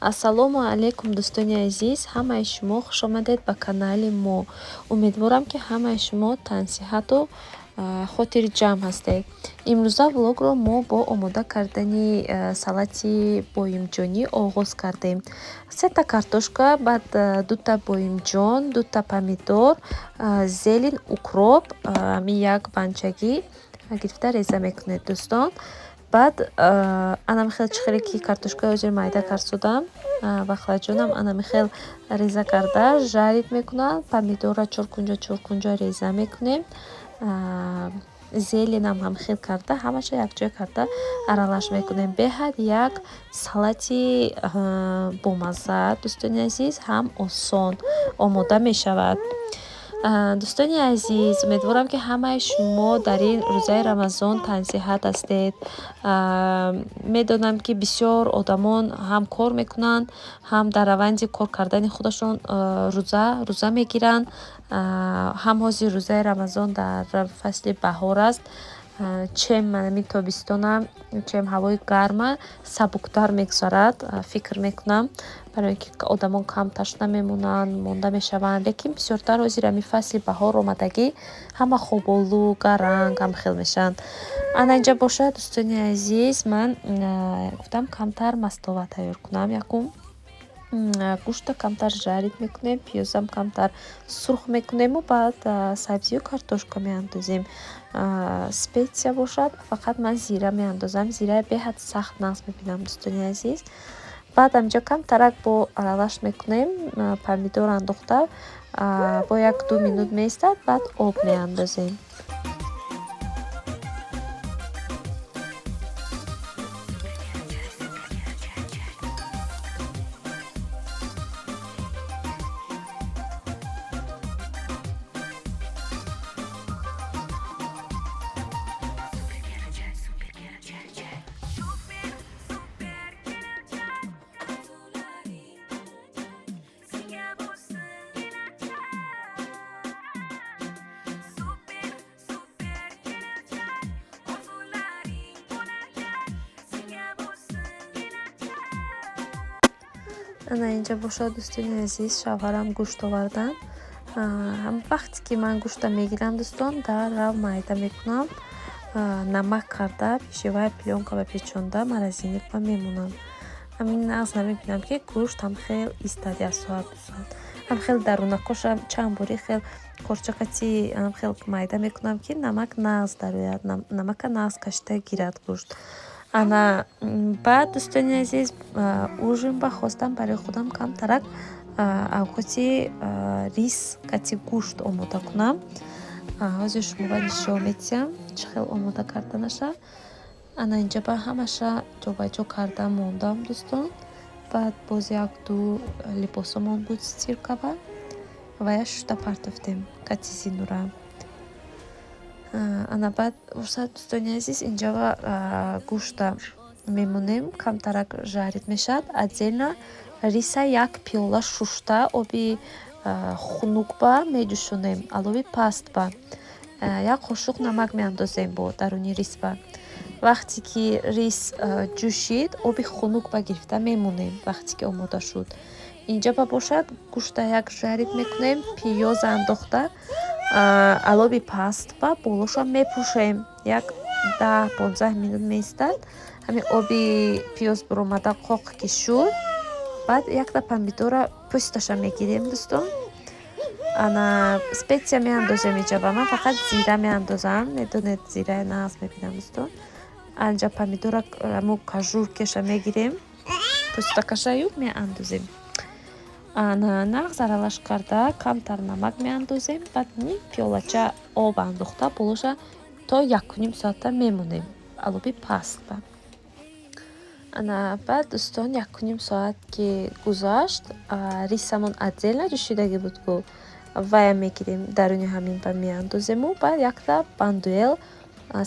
Ассалому алейкум дӯстони азиз, ҳамаи шумо хушомадед ба канали мо. Умедворам ки ҳамаи шумо тансиҳату хотири ҷамъ ҳастед. Имрӯза влогро мо бо омода кардани салати боимҷонӣ оғоз кардем. 3 картошка, баъд 2 боимҷон, 2 помидор, зелен, укроп, як банчагӣ гирифта реза мекунед дӯстон. Баъд анамихел чихеле ки картошкаи ҳозир майда кард вахлаҷонам анамихел реза карда жарид мекунам. Помидорро чоркунҷа реза мекунем. Зеленам ҳамхел карда ҳамаша якҷоя карда аралаш мекунем. Беҳад як салати бомазза дӯстони азиз, ҳам осон омода мешавад. Дӯстони азиз, умедворам ки ҳамаи шумо дар ин рӯзаи рамазон тансиҳат ҳастед. Медонам ки бисёр одамон ҳам кор мекунанд, ҳам дар раванди кор кардани худашон рӯза мегиранд. Ҳам ҳозир рӯзаи рамазон дар фасли баҳор аст. Чем тобистонам, чем ҳавои гарма сабуктар мегузарад. Фикр мекунам барои ки одамон кам ташна мемонанд, монда мешаванд. Лекин бисёртар ҳозир ҳамин фасли баҳор омадагӣ ҳама хоболу, гаранг ҳамхел мешаванд. Ана инҷа бошад дӯстони азиз, ман гуфтам камтар мастова тайёр кунам. Якум гӯшта камтар жарид мекунем, пиёзам камтар сурх мекунему, баъд сабзию картошка меандозем. Специя бошад, фақат ман зира меандозам. Зираи беҳад сахт нағз мебинам дӯстони азиз. Баъд амҷа камтарак бо аралаш мекунем. Помидор андохта бо 1-2 минут меистад, баъд об меандозем. Ана инҷа бошад дӯстони азиз, шавҳарам гӯшт овардан. Вақте ки ман гӯшта мегирам дӯстон, дар рав майда мекунам. Намак карда пешиваи плёнка ва печонда маразиника мемонам. Ҳамин нағз намебинам ки гӯшт ҳамхел истад 1 соат 2 соат. Ҳамхел дарунакошам чанд бори хел корчакати ҳамхел майда мекунам ки намак нағз дарояд, намака нағз кашида гирад гӯшт. Ана баъд дӯстони азиз, ужин ба хостам барои худам камтарак авқоти рис кати гӯшт омода кунам. Ҳозир шумо нишон медиҳам чӣ хел омода карданаша. Ана инҷа ба ҳамаша ҷобаҷо карда мондам дӯстон. Баъд боз 1-2 либосомон буд стиркава ва я шушта партофтем кати зинура. Ана баъд бошад дӯстони азиз, инҷа гӯшта мемонем камтарак жарид мешавад. Отдельно риса 1 пиёла шушта оби хунукба медӯшонем, алови пастба. 1 қошуқ намак меандозем бо даруни рисба. Вақте ки рис ҷӯшид, оби хунукба гирифта мемонем. Вақте ки омода шуд, инҷа ба бошад гӯшта як жарид мекунем, пиёз андохта алови пастба болошам мепӯшем. 10-15 минут меистад. Ҳамин оби пиёз биромада қоқ ки шуд, баъд 1 помидора пӯсташа мегирем дӯстон. Ана специя меандозем инҷа ба ман фақат зира меандозам. Медонед зираи нағз мебинам дӯстон. Анҷа помидора ҳамун кажуркеша мегирем, пӯстакашаю меандозем. Ана нағз аралаш карда камтар намак меандозем. Баъд ним пиёлача об андохта болоша то 1-1/2 соата мемонем алови пастба. Ана баъд дӯстон 1-1/2 соат ки гузашт, рисамон отдельно ҷӯшидагӣ буд ку вая мегирем даруни ҳамин ба меандозему. Баъд 1 бандуэл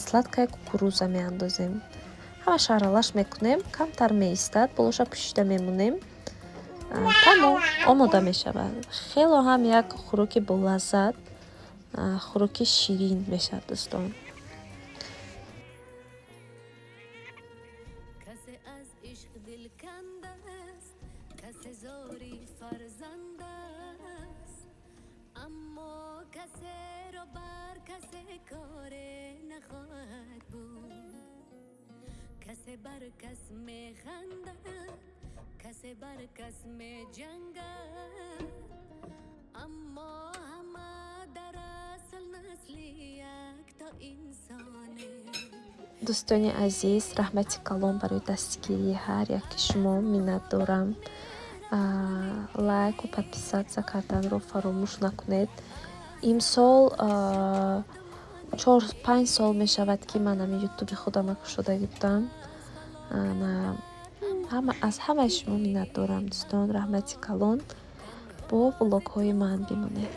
сладкаи кукуруза меандозем. Ҳамаша аралаш мекунем, камтар меистад, болоша пӯшида мемонем. Тамом омода мешавад. Хело ҳам як хӯроки болаззат, хӯроки ширин мешавад дӯстон. کسی زوری فرزند است اما کسی رو بر کسی کار نخواهد بود کسی بر کس میخندد کسی بر کس میجنگد اما همه در اصل نسل یک تا انسانه. дӯстони азиз, раҳмати калон барои дастгирии ҳар яки шумо миннат дорам. Лайку подписатсия карданро фаромӯш накунед. Имсол 4-5 сол мешавад ки ман ами ютуби худама кушодаги будам. Аз ҳамаи шумо миннат дорам дӯстон. Раҳмати калон бо влогҳои ман бимонед.